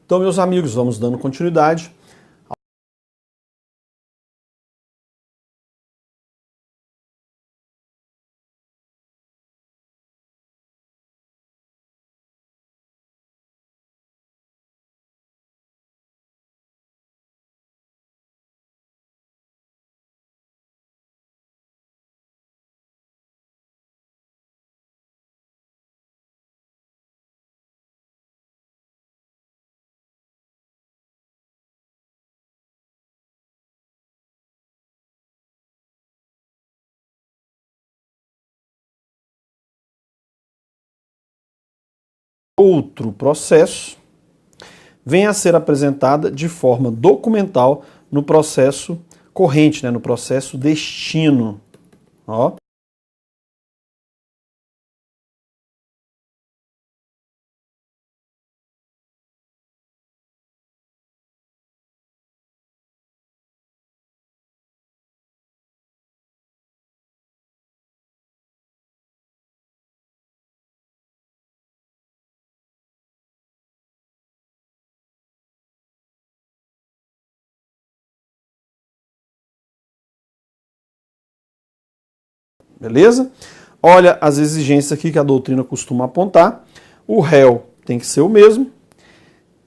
Então, meus amigos, vamos dando continuidade. Outro processo vem a ser apresentada de forma documental no processo corrente, no processo destino. Ó. Beleza? Olha as exigências aqui que a doutrina costuma apontar. O réu tem que ser o mesmo.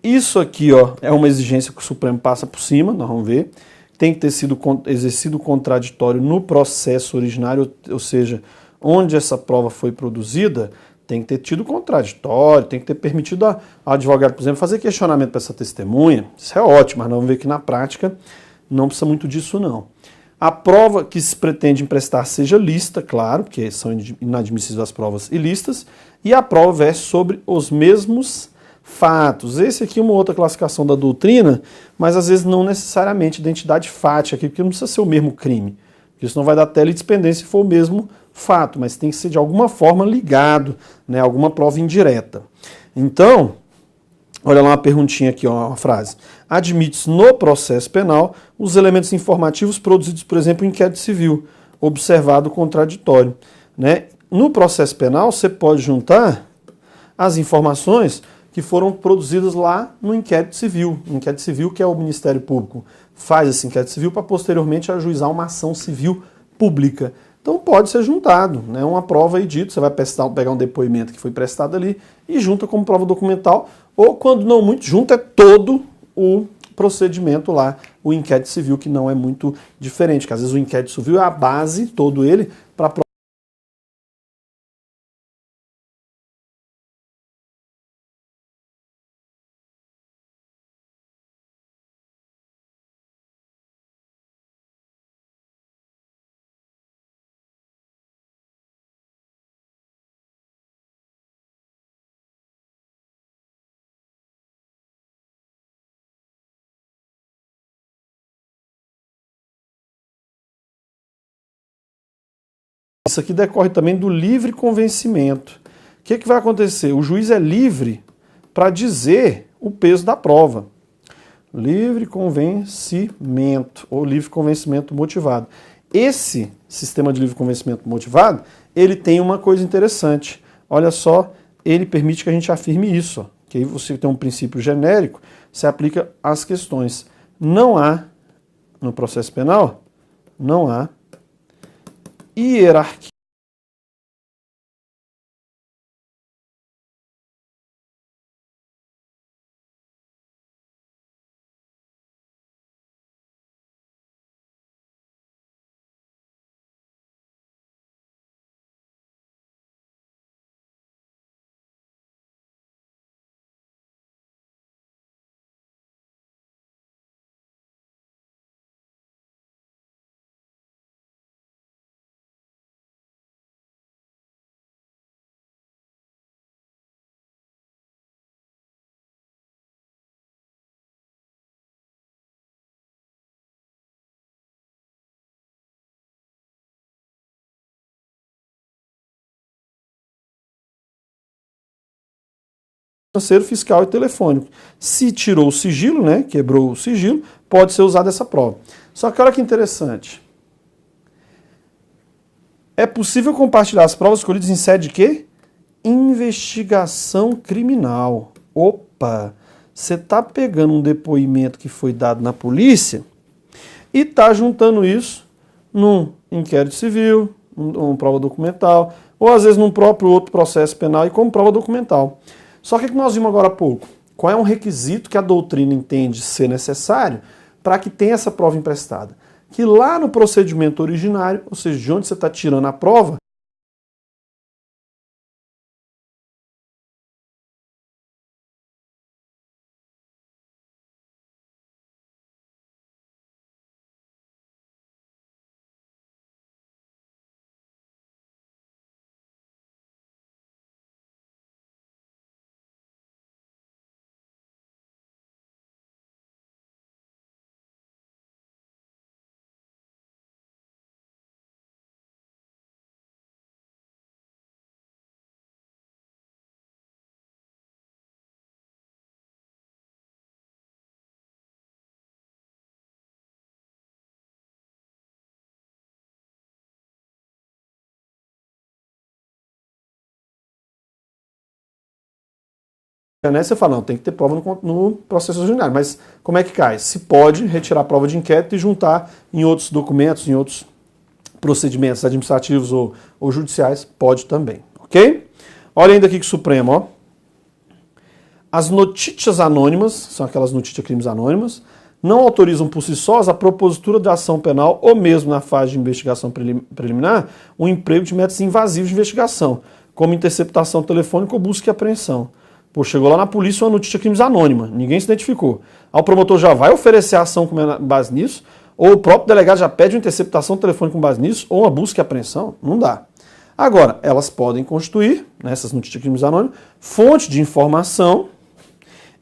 Isso aqui, ó, é uma exigência que o Supremo passa por cima, nós vamos ver. Tem que ter sido exercido contraditório no processo originário, ou seja, onde essa prova foi produzida, tem que ter tido contraditório, tem que ter permitido ao advogado, por exemplo, fazer questionamento para essa testemunha. Isso é ótimo, mas nós vamos ver que na prática não precisa muito disso, não. A prova que se pretende emprestar seja lícita, claro, porque são inadmissíveis as provas ilícitas, e a prova verse sobre os mesmos fatos. Esse aqui é uma outra classificação da doutrina, mas às vezes não necessariamente identidade fática, aqui, porque não precisa ser o mesmo crime, porque isso não vai dar teledispendência se for o mesmo fato, mas tem que ser de alguma forma ligado, alguma prova indireta. Então, olha lá uma perguntinha aqui, ó, uma frase. Admite-se no processo penal os elementos informativos produzidos, por exemplo, em inquérito civil, observado o contraditório. No processo penal, você pode juntar as informações que foram produzidas lá no inquérito civil. O inquérito civil, que é o Ministério Público, faz esse inquérito civil para posteriormente ajuizar uma ação civil pública. Então pode ser juntado, uma prova aí dito, você vai pegar um depoimento que foi prestado ali e junta como prova documental, ou quando não muito, junta todo o procedimento lá, o inquérito civil, que não é muito diferente, porque às vezes o inquérito civil é a base, todo ele, para a Isso aqui decorre também do livre convencimento. O que vai acontecer? O juiz é livre para dizer o peso da prova. Livre convencimento, ou livre convencimento motivado. Esse sistema de livre convencimento motivado, ele tem uma coisa interessante. Olha só, ele permite que a gente afirme isso. Ó, que aí você tem um princípio genérico, se aplica às questões. Não há, no processo penal, não há hierarquia financeiro, fiscal e telefônico. Se tirou o sigilo, quebrou o sigilo, pode ser usada essa prova. Só que olha que interessante. É possível compartilhar as provas escolhidas em sede de quê? Investigação criminal. Opa! Você está pegando um depoimento que foi dado na polícia e está juntando isso num inquérito civil, uma prova documental, ou às vezes num próprio outro processo penal e como prova documental. Só que o que nós vimos agora há pouco? Qual é um requisito que a doutrina entende ser necessário para que tenha essa prova emprestada? Que lá no procedimento originário, ou seja, de onde você está tirando a prova, né, você fala, não, tem que ter prova no processo originário, mas como é que cai? Se pode retirar a prova de inquérito e juntar em outros documentos, em outros procedimentos administrativos ou judiciais, pode também, ok? Olha ainda aqui que o Supremo, ó. As notícias anônimas, são aquelas notícias crimes anônimas, não autorizam por si sós a propositura da ação penal ou mesmo na fase de investigação preliminar o emprego de métodos invasivos de investigação, como interceptação telefônica ou busca e apreensão. Pô, chegou lá na polícia uma notícia crimes anônima, ninguém se identificou. Aí o promotor já vai oferecer a ação com base nisso, ou o próprio delegado já pede uma interceptação telefônica com base nisso, ou uma busca e apreensão, não dá. Agora, elas podem constituir, essas notícias crimes anônimas, fonte de informação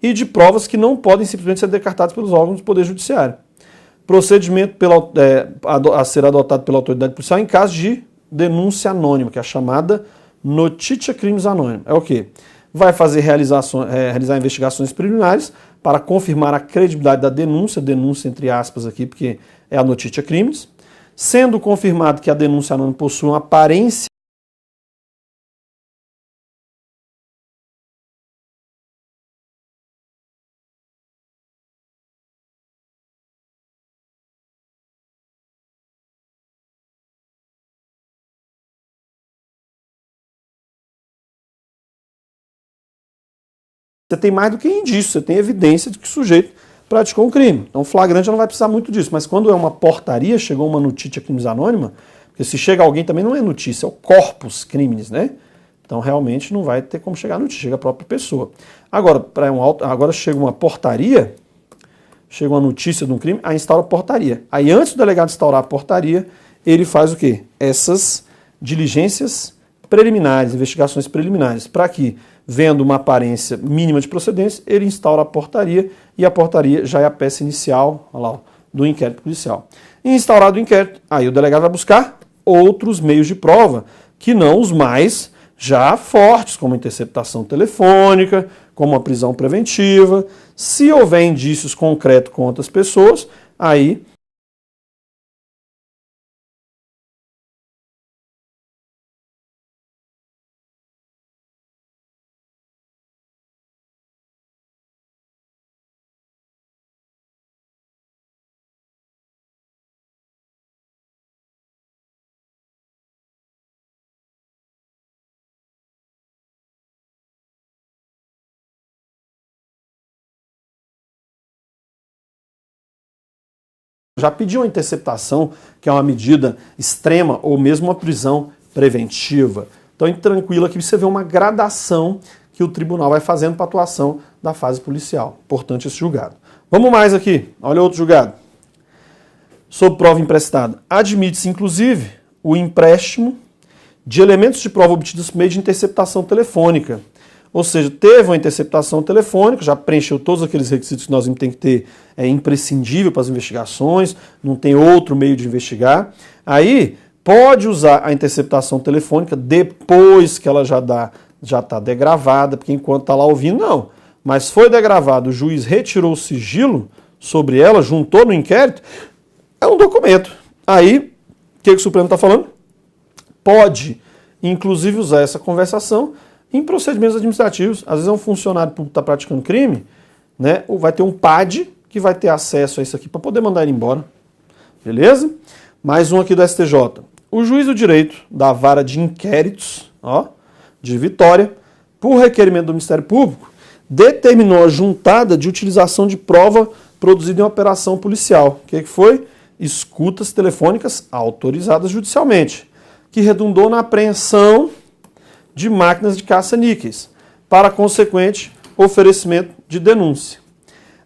e de provas que não podem simplesmente ser descartadas pelos órgãos do Poder Judiciário. Procedimento a ser adotado pela autoridade policial em caso de denúncia anônima, que é a chamada notícia crimes anônima. É o quê? Vai fazer realizar investigações preliminares para confirmar a credibilidade da denúncia entre aspas aqui, porque é a notícia crimes, sendo confirmado que a denúncia anônima possui uma aparência você tem mais do que indício, você tem evidência de que o sujeito praticou um crime. Então, flagrante não vai precisar muito disso. Mas quando é uma portaria, chegou uma notícia crimes anônima, porque se chega alguém também não é notícia, é o corpus crimes, né? Então, realmente não vai ter como chegar a notícia, chega a própria pessoa. Agora, agora chega uma portaria, chega uma notícia de um crime, aí instaura a portaria. Aí, antes do delegado instaurar a portaria, ele faz o quê? Essas diligências preliminares, investigações preliminares, para que, vendo uma aparência mínima de procedência, ele instaura a portaria e a portaria já é a peça inicial, olha lá, do inquérito policial. E instaurado o inquérito, aí o delegado vai buscar outros meios de prova, que não os mais já fortes, como interceptação telefônica, como a prisão preventiva. Se houver indícios concretos contra as pessoas, aí já pediu uma interceptação, que é uma medida extrema, ou mesmo uma prisão preventiva. Então, tranquilo aqui, você vê uma gradação que o tribunal vai fazendo para a atuação da fase policial. Importante esse julgado. Vamos mais aqui. Olha outro julgado. Sob prova emprestada. Admite-se, inclusive, o empréstimo de elementos de prova obtidos por meio de interceptação telefônica. Ou seja, teve uma interceptação telefônica, já preencheu todos aqueles requisitos que nós temos que ter, é imprescindível para as investigações, não tem outro meio de investigar. Aí, pode usar a interceptação telefônica depois que ela já está degravada, porque enquanto está lá ouvindo, não. Mas foi degravado, o juiz retirou o sigilo sobre ela, juntou no inquérito, é um documento. Aí, o que o Supremo está falando? Pode, inclusive, usar essa conversação em procedimentos administrativos. Às vezes é um funcionário público que está praticando crime, né? Ou vai ter um PAD que vai ter acesso a isso aqui para poder mandar ele embora. Beleza? Mais um aqui do STJ. O juiz do direito da vara de inquéritos, ó, de Vitória, por requerimento do Ministério Público, determinou a juntada de utilização de prova produzida em operação policial. O que foi? Escutas telefônicas autorizadas judicialmente, que redundou na apreensão de máquinas de caça-níqueis, para consequente oferecimento de denúncia.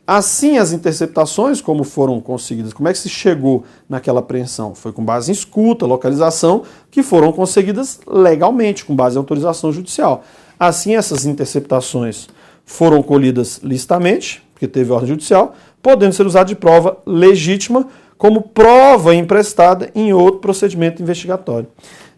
Assim, as interceptações, como foram conseguidas, como é que se chegou naquela apreensão? Foi com base em escuta, localização, que foram conseguidas legalmente, com base em autorização judicial. Assim, essas interceptações foram colhidas licitamente, porque teve ordem judicial, podendo ser usadas de prova legítima como prova emprestada em outro procedimento investigatório.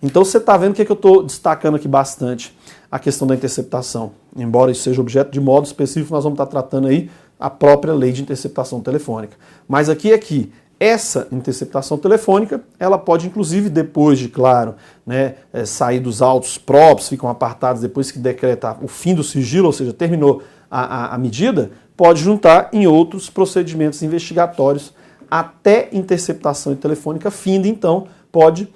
Então você está vendo o que eu estou destacando aqui bastante, a questão da interceptação. Embora isso seja objeto de modo específico, nós vamos estar tratando aí a própria lei de interceptação telefônica. Mas aqui é que essa interceptação telefônica, ela pode inclusive depois de, claro, né, sair dos autos próprios, ficam apartados depois que decretar o fim do sigilo, ou seja, terminou a medida, pode juntar em outros procedimentos investigatórios até interceptação telefônica finda, então pode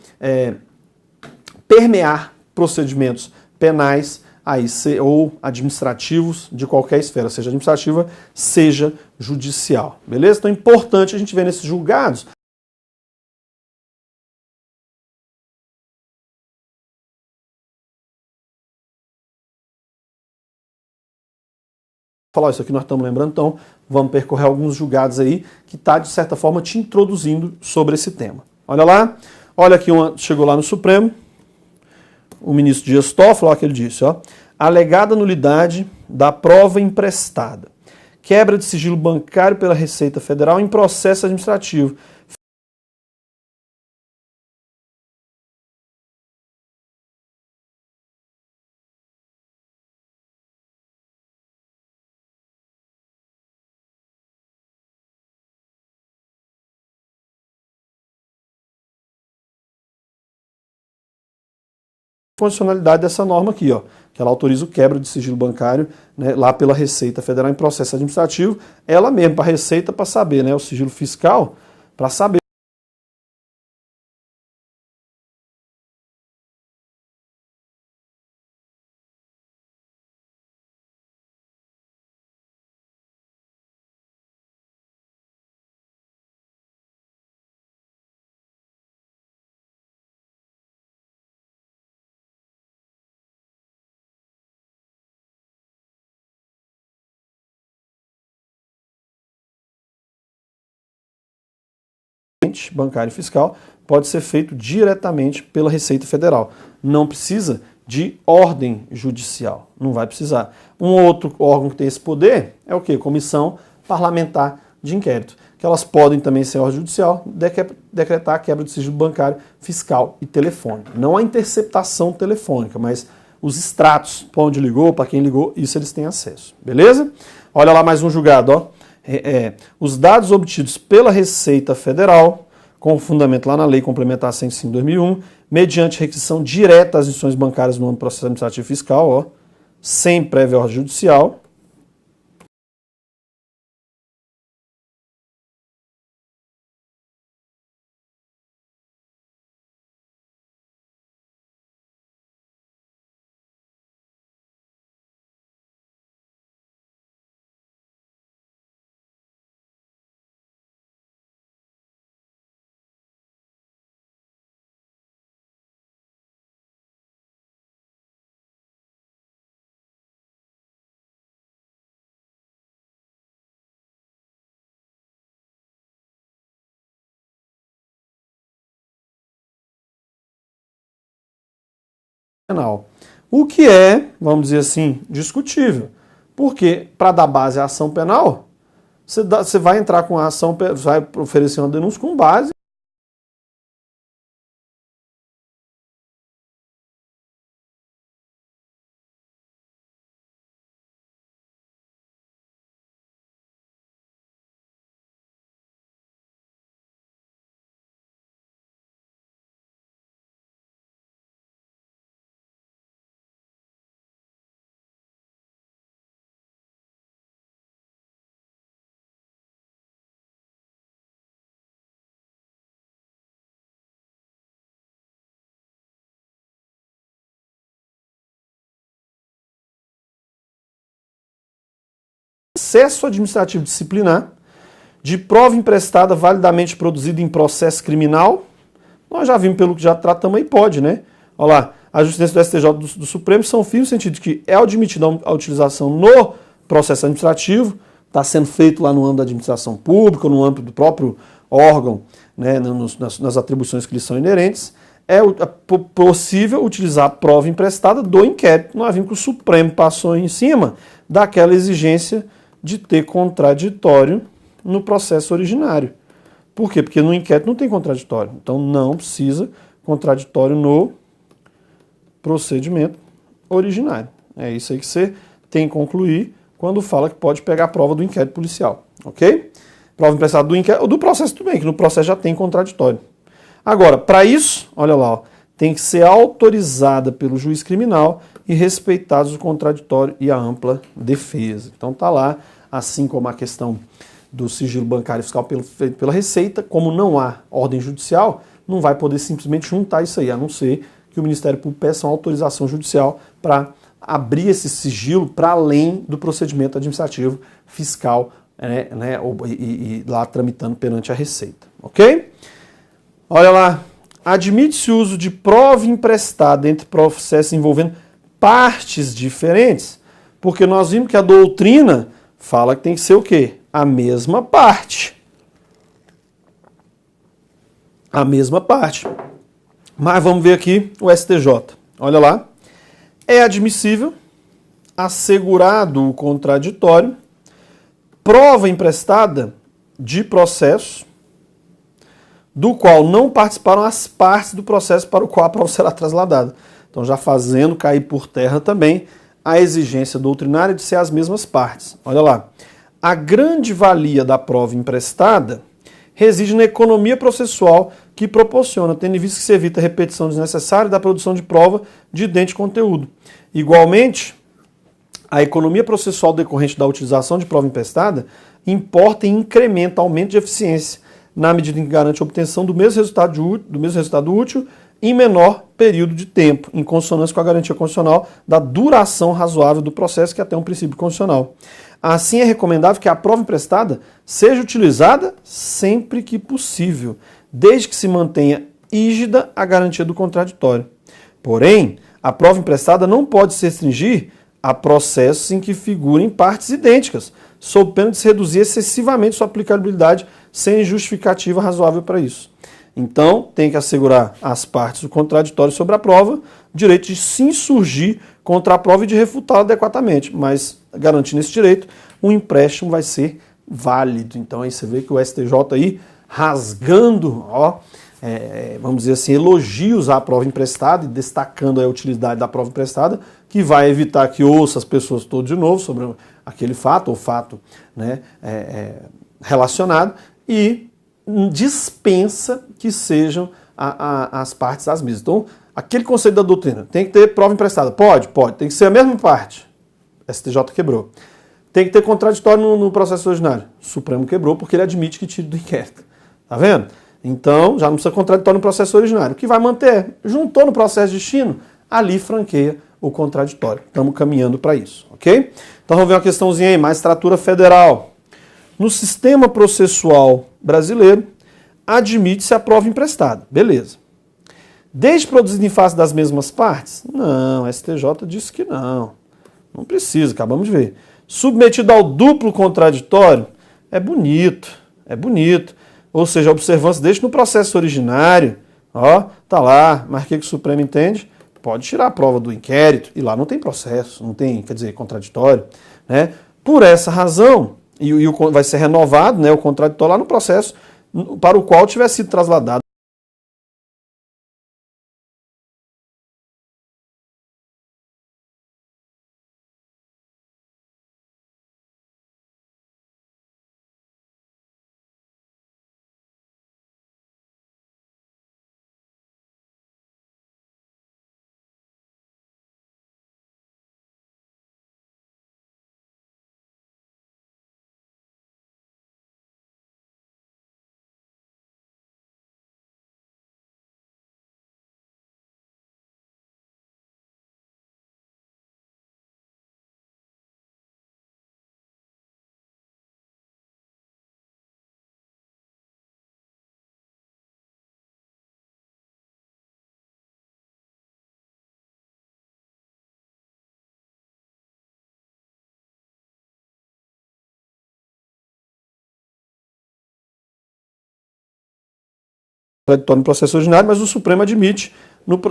permear procedimentos penais aí, ou administrativos de qualquer esfera, seja administrativa, seja judicial. Beleza? Então é importante a gente ver nesses julgados falar isso aqui nós estamos lembrando, então vamos percorrer alguns julgados aí que está, de certa forma, te introduzindo sobre esse tema. Olha lá, olha aqui, chegou lá no Supremo, o ministro Dias Toffoli, olha o que ele disse, ó, alegada nulidade da prova emprestada, quebra de sigilo bancário pela Receita Federal em processo administrativo. Funcionalidade dessa norma aqui, ó, que ela autoriza o quebra de sigilo bancário, né, lá pela Receita Federal em processo administrativo, ela mesma para a Receita para saber, né, o sigilo fiscal, para saber bancário e fiscal pode ser feito diretamente pela Receita Federal. Não precisa de ordem judicial, não vai precisar. Um outro órgão que tem esse poder é o quê? Comissão Parlamentar de Inquérito, que elas podem também ser ordem judicial, decretar a quebra de sigilo bancário, fiscal e telefônico. Não a interceptação telefônica, mas os extratos, para onde ligou, para quem ligou, isso eles têm acesso. Beleza? Olha lá mais um julgado, ó. Os dados obtidos pela Receita Federal, com fundamento lá na Lei Complementar 105/2001, mediante requisição direta às instituições bancárias no âmbito do processo administrativo fiscal, ó, sem prévia ordem judicial, penal. O que é, vamos dizer assim, discutível. Porque, para dar base à ação penal, você vai entrar com a ação, vai oferecer uma denúncia com base processo administrativo disciplinar, de prova emprestada validamente produzida em processo criminal. Nós já vimos pelo que já tratamos aí, pode, né? Olha lá, a justiça do STJ do Supremo são firmes no sentido de que é admitida a utilização no processo administrativo, está sendo feito lá no âmbito da administração pública, no âmbito do próprio órgão, né, nas atribuições que lhes são inerentes, é possível utilizar a prova emprestada do inquérito. Nós vimos que o Supremo passou em cima daquela exigência de ter contraditório no processo originário. Por quê? Porque no inquérito não tem contraditório. Então não precisa contraditório no procedimento originário. É isso aí que você tem que concluir quando fala que pode pegar a prova do inquérito policial. Ok? Prova emprestada do inquérito ou do processo, tudo bem, que no processo já tem contraditório. Agora, para isso, olha lá, ó, tem que ser autorizada pelo juiz criminal e respeitados o contraditório e a ampla defesa. Então tá lá, assim como a questão do sigilo bancário e fiscal feito pela Receita, como não há ordem judicial, não vai poder simplesmente juntar isso aí, a não ser que o Ministério Público peça uma autorização judicial para abrir esse sigilo para além do procedimento administrativo fiscal, né, e lá tramitando perante a Receita. Ok? Olha lá, admite-se o uso de prova emprestada entre processos envolvendo partes diferentes, porque nós vimos que a doutrina fala que tem que ser o quê? A mesma parte. A mesma parte. Mas vamos ver aqui o STJ. Olha lá. É admissível, assegurado o contraditório, prova emprestada de processo do qual não participaram as partes do processo para o qual a prova será trasladada. Então, já fazendo cair por terra também a exigência doutrinária de ser as mesmas partes. Olha lá. A grande valia da prova emprestada reside na economia processual que proporciona, tendo em vista que se evita a repetição desnecessária da produção de prova de idêntico conteúdo. Igualmente, a economia processual decorrente da utilização de prova emprestada importa e incrementa aumento de eficiência, na medida em que garante a obtenção do mesmo resultado útil em menor período de tempo, em consonância com a garantia constitucional da duração razoável do processo, que é até um princípio constitucional. Assim, é recomendável que a prova emprestada seja utilizada sempre que possível, desde que se mantenha rígida a garantia do contraditório. Porém, a prova emprestada não pode se restringir a processos em que figurem partes idênticas, sob pena de se reduzir excessivamente sua aplicabilidade sem justificativa razoável para isso. Então, tem que assegurar às partes o contraditório sobre a prova, direito de se insurgir contra a prova e de refutá-la adequadamente, mas garantindo esse direito, o empréstimo vai ser válido. Então, aí você vê que o STJ aí rasgando, ó, vamos dizer assim, elogios à prova emprestada e destacando a utilidade da prova emprestada, que vai evitar que ouça as pessoas todas de novo sobre aquele fato ou fato, né, relacionado, e dispensa que sejam as partes as mesmas. Então, aquele conceito da doutrina, tem que ter prova emprestada? Pode, tem que ser a mesma parte. STJ quebrou. Tem que ter contraditório no processo originário. O Supremo quebrou porque ele admite que tire do inquérito. Tá vendo? Então, já não precisa contraditório no processo originário. O que vai manter? Juntou no processo de destino, ali franqueia o contraditório. Estamos caminhando para isso, ok? Então vamos ver uma questãozinha aí, magistratura federal. No sistema processual brasileiro, admite-se a prova emprestada. Beleza. Desde produzida em face das mesmas partes? Não, a STJ disse que não. Não precisa, acabamos de ver. Submetido ao duplo contraditório? É bonito, é bonito. Ou seja, a observância deixa no processo originário. Ó, tá lá, mas o que o Supremo entende? Pode tirar a prova do inquérito, e lá não tem processo, não tem, quer dizer, contraditório. Né? Por essa razão, vai ser renovado, né, o contraditório lá no processo para o qual tiver sido trasladado contraditório no processo ordinário, mas o Supremo admite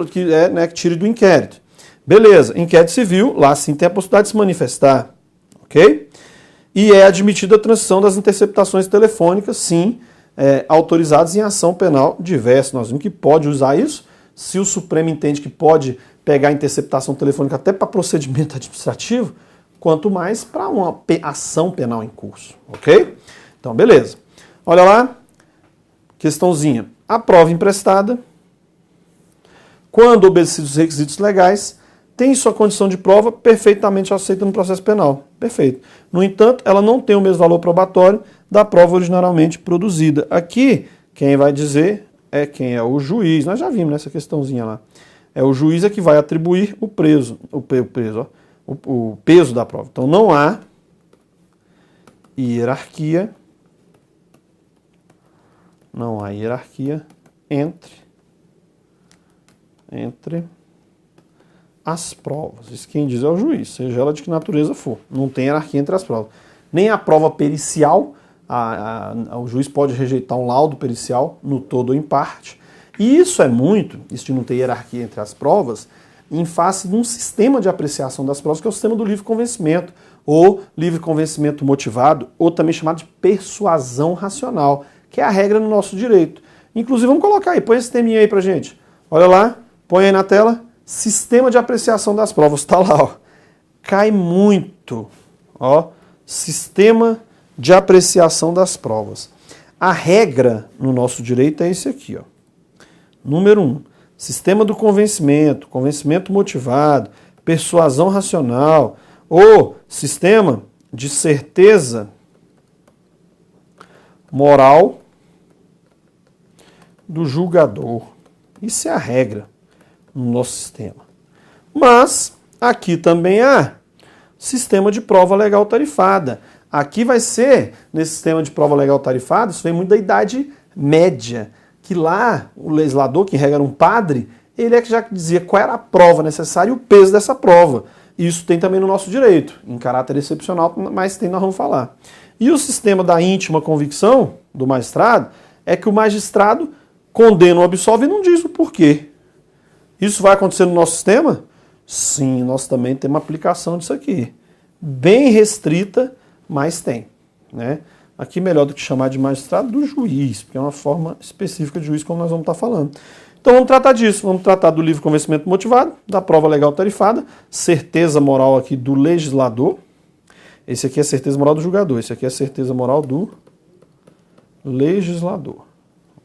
que tire do inquérito. Beleza, inquérito civil, lá sim tem a possibilidade de se manifestar, ok? E é admitida a transição das interceptações telefônicas, sim, autorizadas em ação penal diversa. Nós vimos que pode usar isso, se o Supremo entende que pode pegar a interceptação telefônica até para procedimento administrativo, quanto mais para uma ação penal em curso, ok? Então, beleza. Olha lá, questãozinha. A prova emprestada, quando obedecidos os requisitos legais, tem sua condição de prova perfeitamente aceita no processo penal. Perfeito. No entanto, ela não tem o mesmo valor probatório da prova originalmente produzida. Aqui, quem vai dizer é quem é o juiz. Nós já vimos nessa questãozinha lá. É o juiz que vai atribuir o peso da prova. Então, não há hierarquia. Não há hierarquia entre as provas. Isso quem diz é o juiz, seja ela de que natureza for. Não tem hierarquia entre as provas. Nem a prova pericial, o juiz pode rejeitar um laudo pericial no todo ou em parte. E isso de não ter hierarquia entre as provas, em face de um sistema de apreciação das provas, que é o sistema do livre convencimento, ou livre convencimento motivado, ou também chamado de persuasão racional, que é a regra no nosso direito. Inclusive, vamos colocar aí, põe esse teminha aí pra gente. Olha lá, põe aí na tela, sistema de apreciação das provas, está lá, ó. Cai muito, ó, sistema de apreciação das provas. A regra no nosso direito é esse aqui, ó. Número 1, sistema do convencimento, convencimento motivado, persuasão racional, ou sistema de certeza moral do julgador. Isso é a regra no nosso sistema. Mas aqui também há sistema de prova legal tarifada. Aqui vai ser, nesse sistema de prova legal tarifada, isso vem muito da Idade Média, que lá o legislador, que em regra era um padre, ele é que já dizia qual era a prova necessária e o peso dessa prova. Isso tem também no nosso direito, em caráter excepcional, mas nós vamos falar. E o sistema da íntima convicção do magistrado é que o magistrado condena ou absolve e não diz o porquê. Isso vai acontecer no nosso sistema? Sim, nós também temos uma aplicação disso aqui. Bem restrita, mas tem. Né? Aqui melhor do que chamar de magistrado, do juiz, porque é uma forma específica de juiz, como nós vamos estar falando. Então vamos tratar disso, vamos tratar do livre convencimento motivado, da prova legal tarifada, certeza moral aqui do legislador. Esse aqui é certeza moral do julgador, esse aqui é certeza moral do legislador.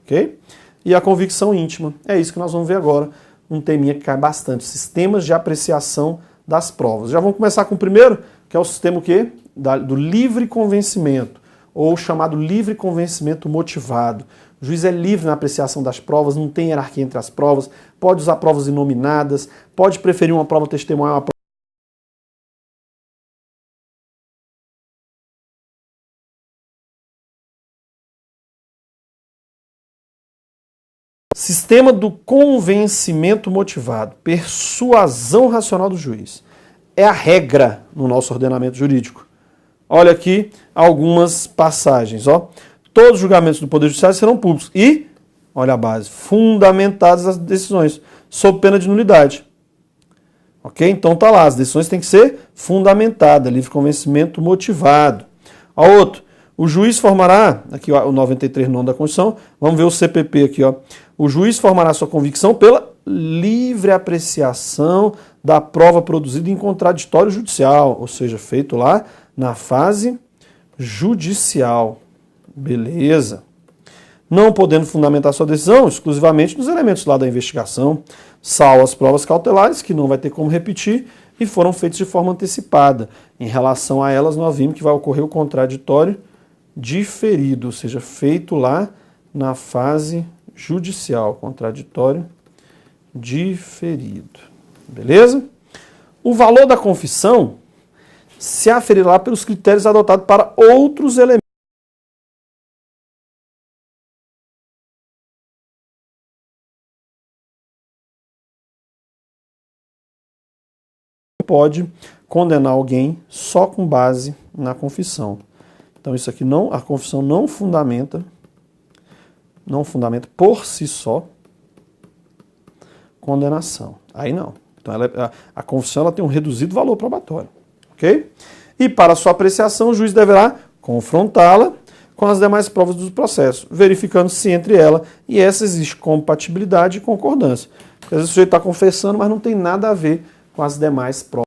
Ok? E a convicção íntima. É isso que nós vamos ver agora. Um teminha que cai bastante. Sistemas de apreciação das provas. Já vamos começar com o primeiro, que é o sistema o quê? Do livre convencimento, ou chamado livre convencimento motivado. O juiz é livre na apreciação das provas, não tem hierarquia entre as provas, pode usar provas inominadas, pode preferir uma prova testemunhal a uma prova. Sistema do convencimento motivado, persuasão racional do juiz. É a regra no nosso ordenamento jurídico. Olha aqui algumas passagens. Ó. Todos os julgamentos do Poder Judiciário serão públicos e, olha a base, fundamentadas as decisões, sob pena de nulidade. Ok? Então tá lá, as decisões têm que ser fundamentadas, livre convencimento motivado. A outro, o juiz formará, aqui ó, o 93 não da Constituição, vamos ver o CPP aqui, ó. O juiz formará sua convicção pela livre apreciação da prova produzida em contraditório judicial, ou seja, feito lá na fase judicial. Beleza. Não podendo fundamentar sua decisão exclusivamente nos elementos lá da investigação, salvo as provas cautelares, que não vai ter como repetir, e foram feitas de forma antecipada. Em relação a elas, nós vimos que vai ocorrer o contraditório diferido, ou seja, feito lá na fase judicial, contraditório diferido. Beleza? O valor da confissão se aferirá pelos critérios adotados para outros elementos. Pode condenar alguém só com base na confissão. Então isso aqui não, a confissão não fundamenta não fundamenta por si só condenação. Aí não. Então a confissão ela tem um reduzido valor probatório. Ok? E para sua apreciação, o juiz deverá confrontá-la com as demais provas do processo, verificando se entre ela e essa existe compatibilidade e concordância. Porque às vezes o sujeito está confessando, mas não tem nada a ver com as demais provas.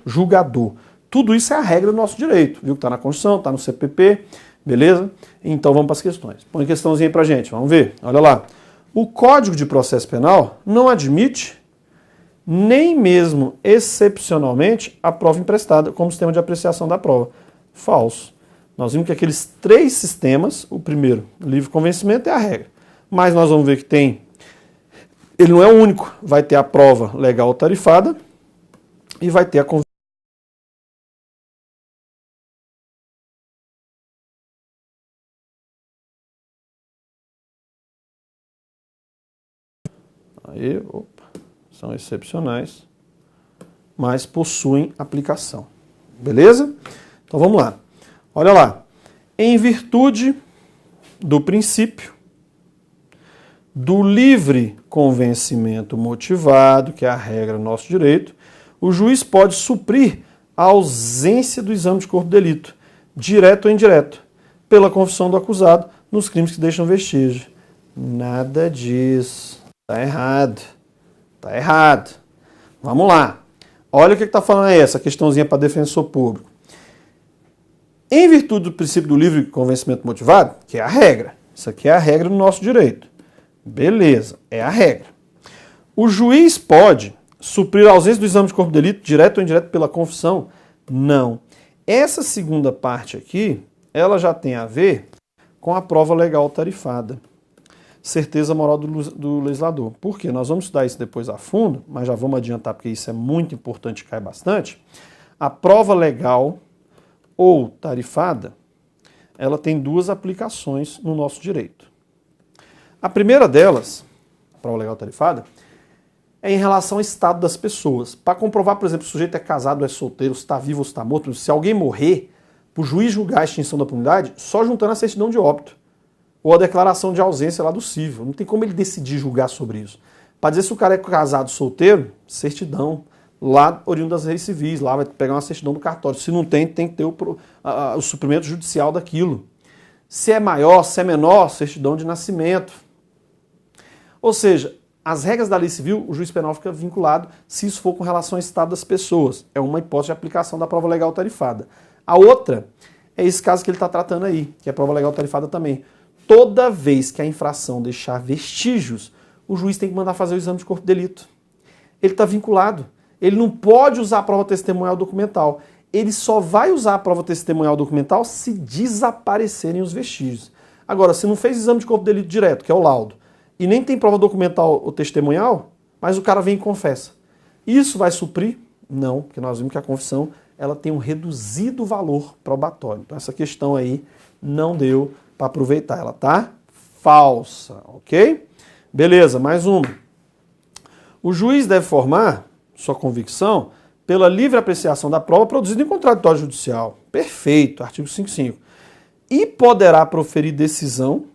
Julgador. Tudo isso é a regra do nosso direito, viu? Que está na Constituição, está no CPP, beleza? Então vamos para as questões. Põe a questãozinha aí pra gente, vamos ver. Olha lá. O Código de Processo Penal não admite, nem mesmo excepcionalmente, a prova emprestada como sistema de apreciação da prova. Falso. Nós vimos que aqueles 3 sistemas, o primeiro, livre convencimento, é a regra. Mas nós vamos ver que tem, ele não é o único, vai ter a prova legal tarifada e vai ter a convicção. Aí, opa, são excepcionais, mas possuem aplicação. Beleza? Então vamos lá. Olha lá. Em virtude do princípio do livre convencimento motivado, que é a regra do nosso direito, o juiz pode suprir a ausência do exame de corpo de delito, direto ou indireto, pela confissão do acusado nos crimes que deixam vestígio. Nada disso. Tá errado. Tá errado. Vamos lá. Olha o que está falando aí, essa questãozinha para defensor público. Em virtude do princípio do livre convencimento motivado, que é a regra. Isso aqui é a regra do nosso direito. Beleza, é a regra. O juiz pode suprir a ausência do exame de corpo de delito, direto ou indireto, pela confissão? Não. Essa segunda parte aqui, ela já tem a ver com a prova legal tarifada. Certeza moral do legislador. Por quê? Nós vamos estudar isso depois a fundo, mas já vamos adiantar porque isso é muito importante e cai bastante. A prova legal ou tarifada, ela tem 2 aplicações no nosso direito. A primeira delas, a prova legal tarifada, é em relação ao estado das pessoas. Para comprovar, por exemplo, se o sujeito é casado ou é solteiro, se está vivo ou se está morto, se alguém morrer, para o juiz julgar a extinção da punidade, só juntando a certidão de óbito ou a declaração de ausência lá do cível. Não tem como ele decidir julgar sobre isso. Para dizer se o cara é casado ou solteiro, certidão. Lá, oriundo das leis civis, lá vai pegar uma certidão do cartório. Se não tem, tem que ter o suprimento judicial daquilo. Se é maior, se é menor, certidão de nascimento. Ou seja, as regras da lei civil, o juiz penal fica vinculado se isso for com relação ao estado das pessoas. É uma hipótese de aplicação da prova legal tarifada. A outra é esse caso que ele está tratando aí, que é a prova legal tarifada também. Toda vez que a infração deixar vestígios, o juiz tem que mandar fazer o exame de corpo de delito. Ele está vinculado. Ele não pode usar a prova testemunhal documental. Ele só vai usar a prova testemunhal documental se desaparecerem os vestígios. Agora, se não fez exame de corpo de delito direto, que é o laudo, e nem tem prova documental ou testemunhal, mas o cara vem e confessa. Isso vai suprir? Não, porque nós vimos que a confissão ela tem um reduzido valor probatório. Então essa questão aí não deu para aproveitar. Ela tá falsa, ok? Beleza, mais uma. O juiz deve formar sua convicção pela livre apreciação da prova produzida em contraditório judicial. Perfeito, artigo 55. E poderá proferir decisão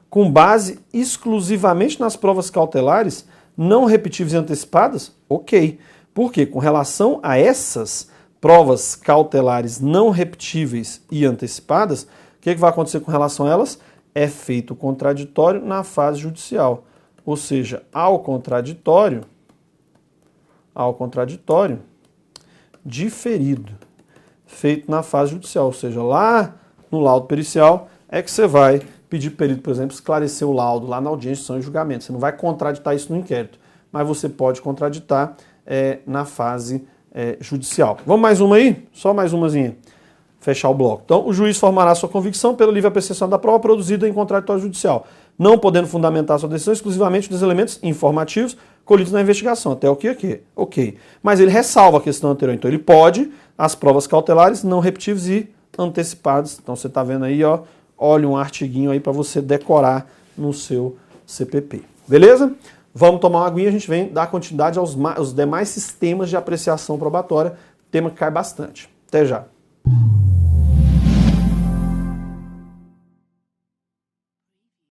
com base exclusivamente nas provas cautelares não repetíveis e antecipadas? Ok. Por quê? Com relação a essas provas cautelares não repetíveis e antecipadas, o que vai acontecer com relação a elas? É feito o contraditório na fase judicial. Ou seja, ao contraditório diferido, feito na fase judicial. Ou seja, lá no laudo pericial é que você vai pedir para o perito, por exemplo, esclarecer o laudo lá na audiência de instrução e julgamento. Você não vai contraditar isso no inquérito, mas você pode contraditar na fase judicial. Vamos mais uma aí? Só mais umazinha. Fechar o bloco. Então, o juiz formará sua convicção pela livre apreciação da prova produzida em contraditório judicial, não podendo fundamentar sua decisão exclusivamente dos elementos informativos colhidos na investigação. Até o que aqui? Ok. Mas ele ressalva a questão anterior. Então, ele pode as provas cautelares não repetíveis e antecipadas. Então, você está vendo aí, ó, olha um artiguinho aí para você decorar no seu CPP. Beleza? Vamos tomar uma aguinha, a gente vem dar continuidade aos demais sistemas de apreciação probatória, tema que cai bastante. Até já.